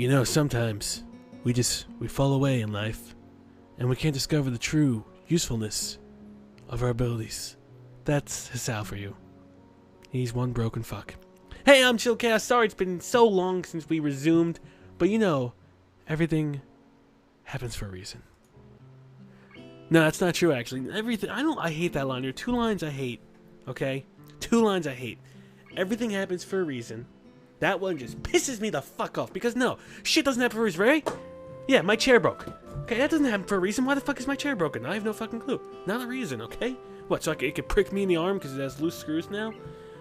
You know, sometimes we fall away in life, and we can't discover the true usefulness of our abilities. That's Hisao for you. He's one broken fuck. Hey, I'm Chillcast. Sorry it's been so long since we resumed, but you know, everything happens for a reason. No, that's not true, actually. I hate that line. There are 2 lines I hate, okay? 2 lines I hate. Everything happens for a reason. That one just pisses me the fuck off, because no, shit doesn't happen for a reason, right? Yeah, my chair broke. Okay, that doesn't happen for a reason. Why the fuck is my chair broken? I have no fucking clue. Not a reason, okay? What, so it could prick me in the arm because it has loose screws now?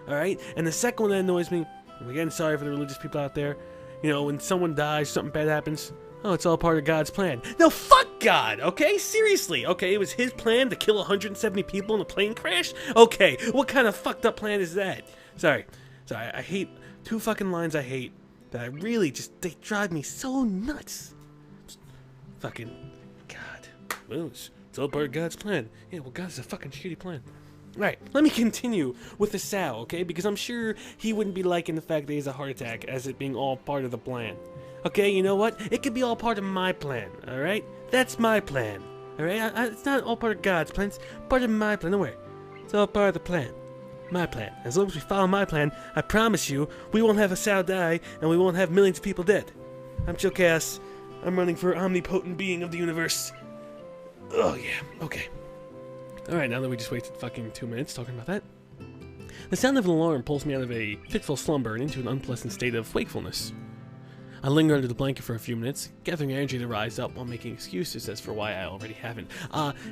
Alright? And the second one that annoys me, again, sorry for the religious people out there, you know, when someone dies, something bad happens, oh, it's all part of God's plan. No, fuck God, okay? Seriously, okay? It was his plan to kill 170 people in a plane crash? Okay, what kind of fucked up plan is that? Sorry, I hate 2 fucking lines I hate that I really they drive me so nuts. Fucking God. Well, it's all part of God's plan. Yeah, well, God's a fucking shitty plan. Alright, let me continue with Hisao, okay? Because I'm sure he wouldn't be liking the fact that he has a heart attack as it being all part of the plan. Okay, you know what? It could be all part of my plan, alright? That's my plan, alright? It's not all part of God's plan, it's part of my plan. Don't worry. It's all part of the plan. My plan. As long as we follow my plan, I promise you, we won't have Hisao die, and we won't have millions of people dead. I'm Chillcast. I'm running for omnipotent being of the universe. Oh, yeah. Okay. Alright, now that we just wasted fucking 2 minutes talking about that. The sound of an alarm pulls me out of a fitful slumber and into an unpleasant state of wakefulness. I linger under the blanket for a few minutes, gathering energy to rise up while making excuses as for why I already haven't.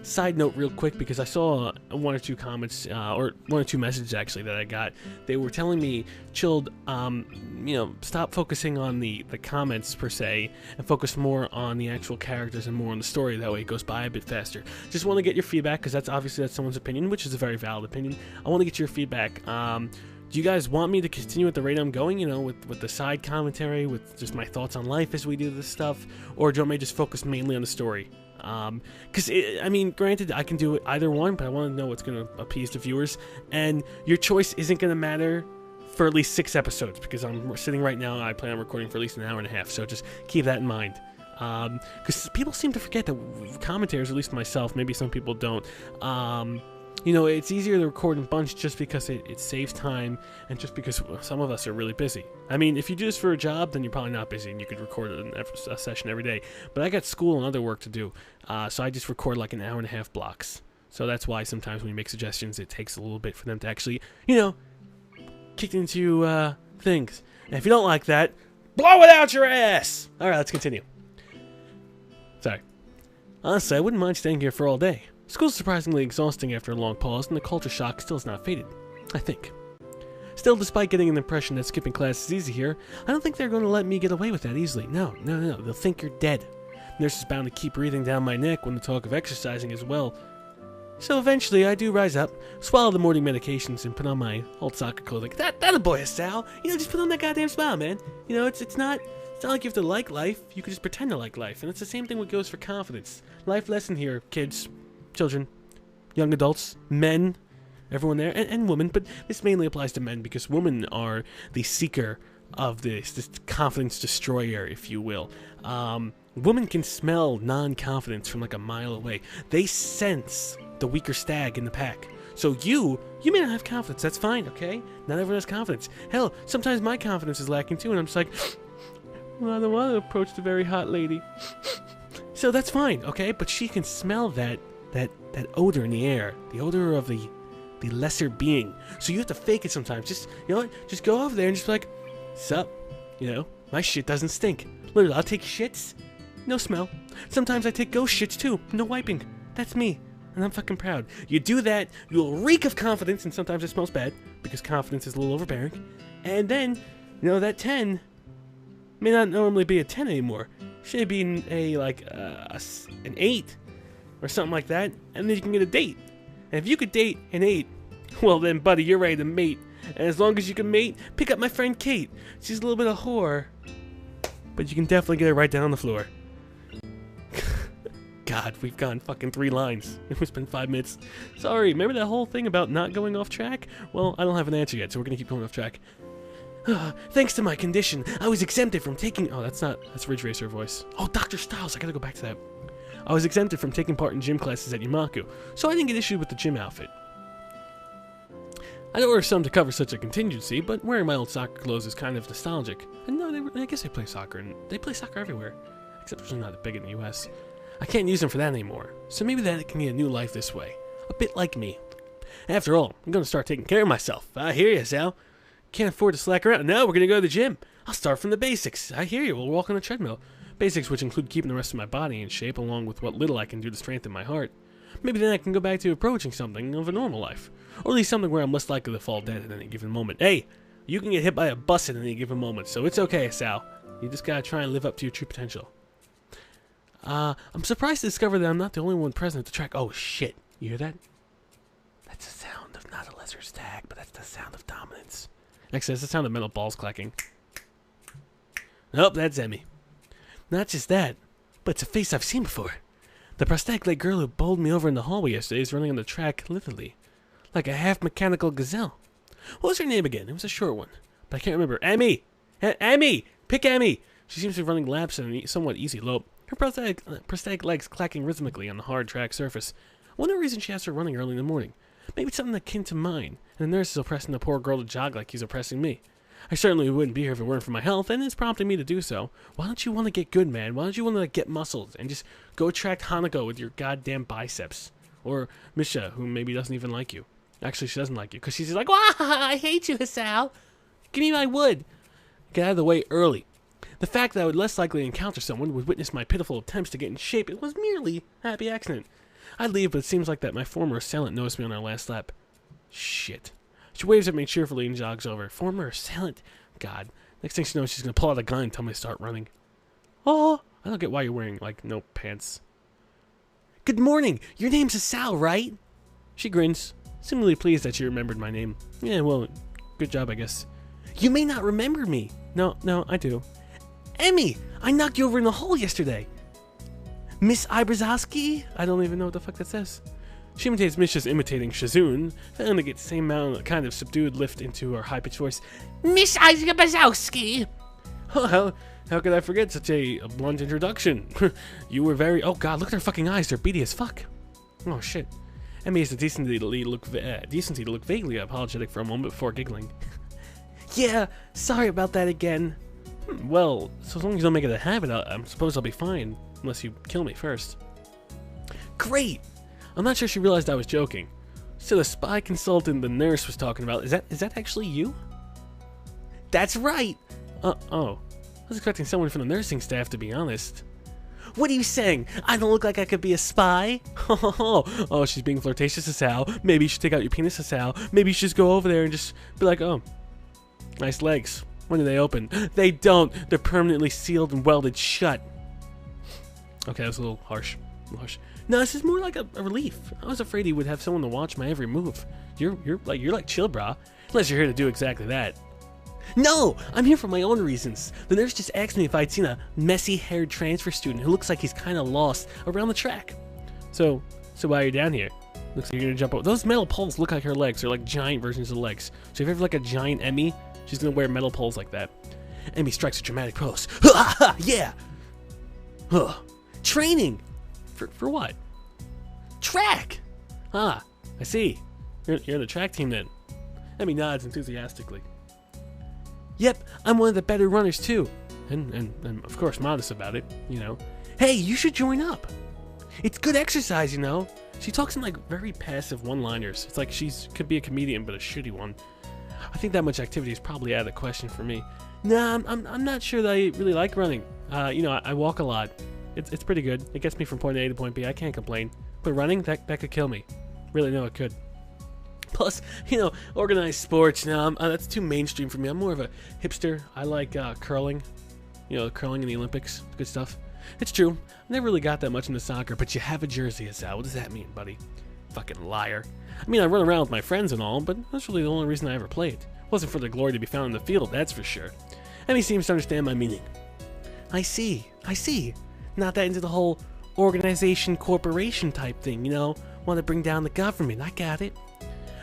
Side note real quick, because I saw 1 or 2 comments, or 1 or 2 messages actually that I got. They were telling me, Chilled, you know, stop focusing on the comments per se, and focus more on the actual characters and more on the story. That way it goes by a bit faster. Just want to get your feedback, because that's someone's opinion, which is a very valid opinion. I want to get your feedback. Do you guys want me to continue at the rate I'm going, you know, with the side commentary, with just my thoughts on life as we do this stuff? Or do you want me to just focus mainly on the story? Because, I mean, granted, I can do either one, but I want to know what's going to appease the viewers. And your choice isn't going to matter for at least 6 episodes, because I'm sitting right now and I plan on recording for at least an hour and a half, so just keep that in mind. Because people seem to forget that commentaries, at least myself, maybe some people don't, you know, it's easier to record in bunch just because it saves time, and just because some of us are really busy. I mean, if you do this for a job, then you're probably not busy and you could record a session every day. But I got school and other work to do, so I just record like an hour and a half blocks. So that's why sometimes when you make suggestions, it takes a little bit for them to actually, you know, kick into things. And if you don't like that, blow it out your ass! Alright, let's continue. Sorry. Honestly, I wouldn't mind staying here for all day. School's surprisingly exhausting after a long pause, and the culture shock still has not faded, I think. Still, despite getting an impression that skipping class is easy here, I don't think they're going to let me get away with that easily. No. They'll think you're dead. Nurse is bound to keep breathing down my neck when the talk of exercising as well. So eventually, I do rise up, swallow the morning medications, and put on my old soccer clothing. That a boy, Sal. You know, just put on that goddamn smile, man. You know, it's not like you have to like life. You can just pretend to like life, and it's the same thing what goes for confidence. Life lesson here, kids. Children, young adults, men, everyone there, and women, but this mainly applies to men because women are the seeker of this confidence destroyer, if you will. Women can smell non-confidence from like a mile away. They sense the weaker stag in the pack. So you may not have confidence, that's fine, okay? Not everyone has confidence. Hell, sometimes my confidence is lacking too, and I'm just like, well, I don't want to approach the very hot lady. So that's fine, okay? But she can smell that odor in the air, the odor of the lesser being. So you have to fake it sometimes. Just, you know what? Just go over there and just be like, sup? You know, my shit doesn't stink. Literally, I'll take shits, no smell. Sometimes I take ghost shits too, no wiping. That's me, and I'm fucking proud. You do that, you'll reek of confidence, and sometimes it smells bad, because confidence is a little overbearing. And then, you know, that 10 may not normally be a 10 anymore. Should be an 8. Or something like that, and then you can get a date. And if you could date an 8, well then, buddy, you're ready to mate. And as long as you can mate, pick up my friend Kate. She's a little bit of a whore, but you can definitely get her right down on the floor. God, we've gone fucking 3 lines. It's been 5 minutes. Sorry, remember that whole thing about not going off track? Well, I don't have an answer yet, so we're gonna keep going off track. Thanks to my condition, I was exempted from taking... Oh, that's Ridge Racer voice. Oh, Dr. Styles, I gotta go back to that. I was exempted from taking part in gym classes at Yamaku, so I didn't get issued with the gym outfit. I know order some to cover such a contingency, but wearing my old soccer clothes is kind of nostalgic. And no, I guess they play soccer, and they play soccer everywhere. Except it's not that big in the US. I can't use them for that anymore, so maybe that can get a new life this way. A bit like me. After all, I'm gonna start taking care of myself. I hear you, Sal. Can't afford to slack around. No, we're gonna go to the gym. I'll start from the basics. I hear you. We'll walk on the treadmill. Basics which include keeping the rest of my body in shape, along with what little I can do to strengthen my heart. Maybe then I can go back to approaching something of a normal life. Or at least something where I'm less likely to fall dead at any given moment. Hey, you can get hit by a bus at any given moment, so it's okay, Sal. You just gotta try and live up to your true potential. I'm surprised to discover that I'm not the only one present at the track. Oh, shit. You hear that? That's the sound of not a lesser stag, but that's the sound of dominance. Actually, that's the sound of metal balls clacking. Nope, that's Emmy. Not just that, but it's a face I've seen before. The prosthetic-leg girl who bowled me over in the hallway yesterday is running on the track literally, like a half-mechanical gazelle. What was her name again? It was a short one, but I can't remember. Emmy! Emmy! Pick Emmy! She seems to be running laps at a somewhat easy lope, her prosthetic legs clacking rhythmically on the hard track surface. I wonder the reason she has her running early in the morning. Maybe it's something akin to mine, and the nurse is oppressing the poor girl to jog like he's oppressing me. I certainly wouldn't be here if it weren't for my health, and it's prompting me to do so. Why don't you want to get good, man? Why don't you want to get muscles and just go attract Hanako with your goddamn biceps? Or Misha, who maybe doesn't even like you. Actually, she doesn't like you, because she's like, "Wah, I hate you, Sal. Give me my wood." Get out of the way early. The fact that I would less likely encounter someone who would witness my pitiful attempts to get in shape, it was merely a happy accident. I'd leave, but it seems like that my former assailant noticed me on our last lap. Shit. She waves at me cheerfully and jogs over. Former assailant? God. Next thing she knows, she's going to pull out a gun and tell me to start running. Oh, I don't get why you're wearing, like, no pants. Good morning. Your name's Sal, right? She grins, seemingly pleased that she remembered my name. Yeah, well, good job, I guess. You may not remember me. No, I do. Emmy, I knocked you over in the hall yesterday. Miss Ibrazowski? I don't even know what the fuck that says. She imitates Misha's imitating Shazun, failing to get the same amount of kind of subdued lift into her high-pitched voice. Miss Ibrazowski! Oh, how could I forget such a blunt introduction? You were very... Oh god, look at her fucking eyes, they're beady as fuck. Oh shit. Emmy has the decency to look vaguely apologetic for a moment before giggling. Yeah, sorry about that again. Well, so as long as you don't make it a habit, I suppose I'll be fine. Unless you kill me first. Great! I'm not sure she realized I was joking. So the spy consultant the nurse was talking about, is that actually you? That's right! Oh. I was expecting someone from the nursing staff, to be honest. What are you saying? I don't look like I could be a spy? Oh, she's being flirtatious as Sal. Maybe you should take out your penis as Sal. Maybe you should just go over there and just be like, oh, nice legs. When do they open? They don't. They're permanently sealed and welded shut. Okay, that was a little harsh. No, this is more like a relief. I was afraid he would have someone to watch my every move. You're like chill, brah. Unless you're here to do exactly that. No, I'm here for my own reasons. The nurse just asked me if I'd seen a messy-haired transfer student who looks like he's kind of lost around the track. So why are you down here? Looks like you're gonna jump over. Those metal poles look like her legs. They're like giant versions of legs. So if you ever like a giant Emmy, she's gonna wear metal poles like that. Emmy strikes a dramatic pose. Yeah. Training. For what? Track. Ah, I see. You're the track team then. Emmy nods enthusiastically. Yep, I'm one of the better runners too. And of course modest about it, you know. Hey, you should join up. It's good exercise, you know. She talks in like very passive one-liners. It's like she's could be a comedian but a shitty one. I think that much activity is probably out of the question for me. Nah, I'm not sure that I really like running. You know, I walk a lot. It's pretty good. It gets me from point A to point B. I can't complain. But running, that could kill me. Really, no, it could. Plus, you know, organized sports. Now, that's too mainstream for me. I'm more of a hipster. I like curling. You know, curling in the Olympics. Good stuff. It's true. I never really got that much into soccer, but you have a jersey, Sal. What does that mean, buddy? Fucking liar. I mean, I run around with my friends and all, but that's really the only reason I ever played. It wasn't for the glory to be found in the field, that's for sure. And he seems to understand my meaning. I see. Not that into the whole organization, corporation type thing, you know? Want to bring down the government, I got it.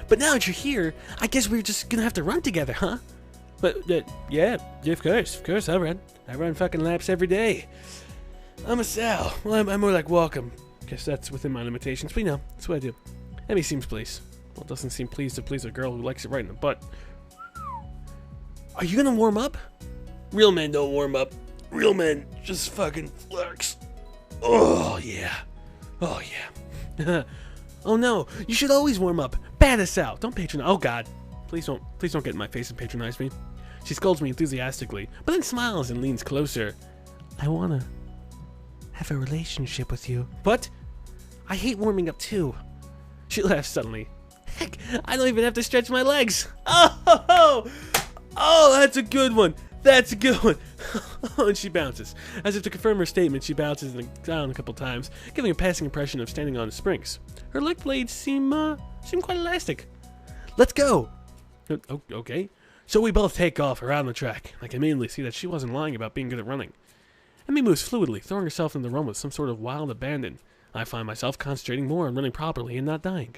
But now that you're here, I guess we're just gonna have to run together, huh? But, yeah, of course, I run. I run fucking laps every day. I'm a Sal. Well, I'm more like Welcome. Guess that's within my limitations, but you know, that's what I do. Emmy seems pleased. Well, it doesn't seem pleased to please a girl who likes it right in the butt. Are you gonna warm up? Real men don't warm up. Real men just fucking flex. Oh, yeah. Oh, yeah. Oh, no. You should always warm up. Bat us out. Don't patronize. Oh, God. Please don't get in my face and patronize me. She scolds me enthusiastically, but then smiles and leans closer. I wanna have a relationship with you. What? I hate warming up, too. She laughs suddenly. Heck, I don't even have to stretch my legs. Oh, that's a good one. That's a good one. And she bounces. As if to confirm her statement, she bounces down a couple times, giving a passing impression of standing on springs. Her leg blades seem quite elastic. Let's go. Okay. So we both take off around the track. I can immediately see that she wasn't lying about being good at running. Emmy moves fluidly, throwing herself into the run with some sort of wild abandon. I find myself concentrating more on running properly and not dying.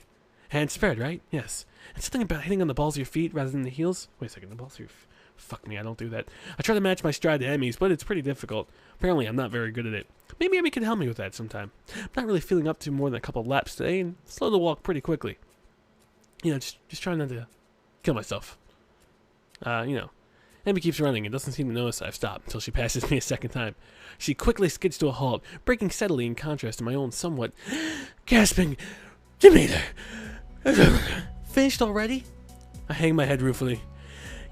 Hands spread, right? Yes. And something about hitting on the balls of your feet rather than the heels. Wait a second, the balls of your feet. Fuck me, I don't do that. I try to match my stride to Emmy's, but it's pretty difficult. Apparently, I'm not very good at it. Maybe Emmy can help me with that sometime. I'm not really feeling up to more than a couple laps today, and slow to walk pretty quickly. You know, just trying not to kill myself. Emmy keeps running and doesn't seem to notice I've stopped until she passes me a second time. She quickly skids to a halt, braking steadily in contrast to my own somewhat gasping demeanor. Finished already? I hang my head ruefully.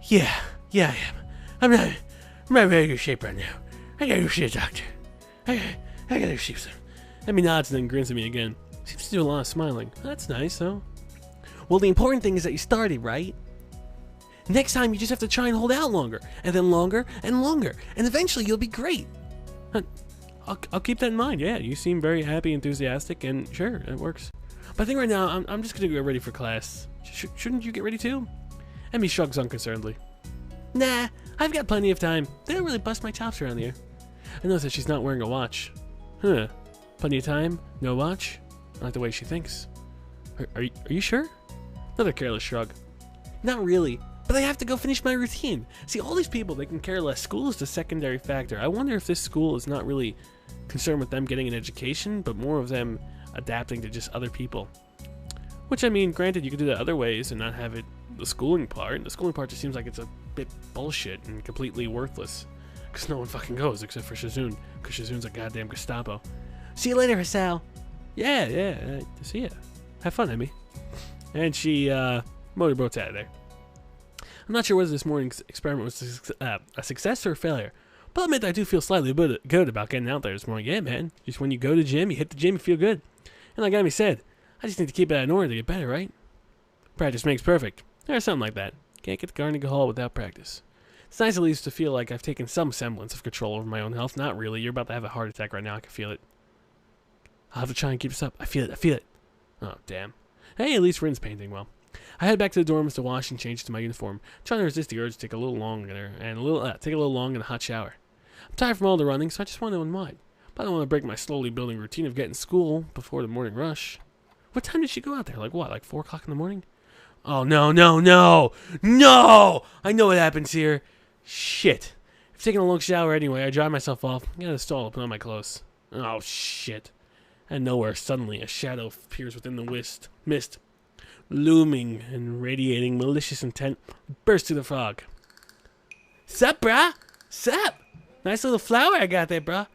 Yeah, I am. I'm not in very good shape right now. I gotta go see a doctor. I gotta go see some. Emmy nods and then grins at me again. Seems to do a lot of smiling. That's nice, though. Well, the important thing is that you started, right? Next time, you just have to try and hold out longer, and then longer, and longer, and eventually you'll be great. I'll keep that in mind. Yeah, you seem very happy, enthusiastic, and sure, it works. But I think right now, I'm just gonna get ready for class. Shouldn't you get ready too? Emmy shrugs unconcernedly. Nah, I've got plenty of time. They don't really bust my chops around here. I notice that she's not wearing a watch. Huh. Plenty of time? No watch? I like the way she thinks. Are you sure? Another careless shrug. Not really, but I have to go finish my routine. See, all these people, they can care less. School is the secondary factor. I wonder if this school is not really concerned with them getting an education, but more of them adapting to just other people. Which, I mean, granted, you could do that other ways and not have it the schooling part. The schooling part just seems like it's a bit bullshit and completely worthless. Because no one fucking goes except for Shizune. Because Shizune's a goddamn Gestapo. See you later, Hasao. Yeah, see ya. Have fun, Emmy. And she, motorboats out of there. I'm not sure whether this morning's experiment was a success or a failure. But I'll admit I do feel slightly good about getting out there this morning. Yeah, man. Just when you go to the gym, you hit the gym, you feel good. And like Emmy said, I just need to keep it in order to get better, right? Practice makes perfect. Or something like that. Can't get to Carnegie Hall without practice. It's nice at least to feel like I've taken some semblance of control over my own health. Not really. You're about to have a heart attack right now. I can feel it. I'll have to try and keep this up. I feel it. Oh, damn. Hey, at least Rin's painting well. I head back to the dorms to wash and change to my uniform, trying to resist the urge to take a little long in a hot shower. I'm tired from all the running, so I just want to unwind. But I don't want to break my slowly building routine of getting to school before the morning rush. What time did she go out there? Like 4 o'clock in the morning? Oh, no! I know what happens here. Shit. If taking a long shower anyway, I dry myself off, get in the stall to put on my clothes. Oh, shit. And nowhere, suddenly, a shadow appears within the mist. Looming and radiating malicious intent, bursts through the fog. Sup, brah? Sup? Nice little flower I got there, brah.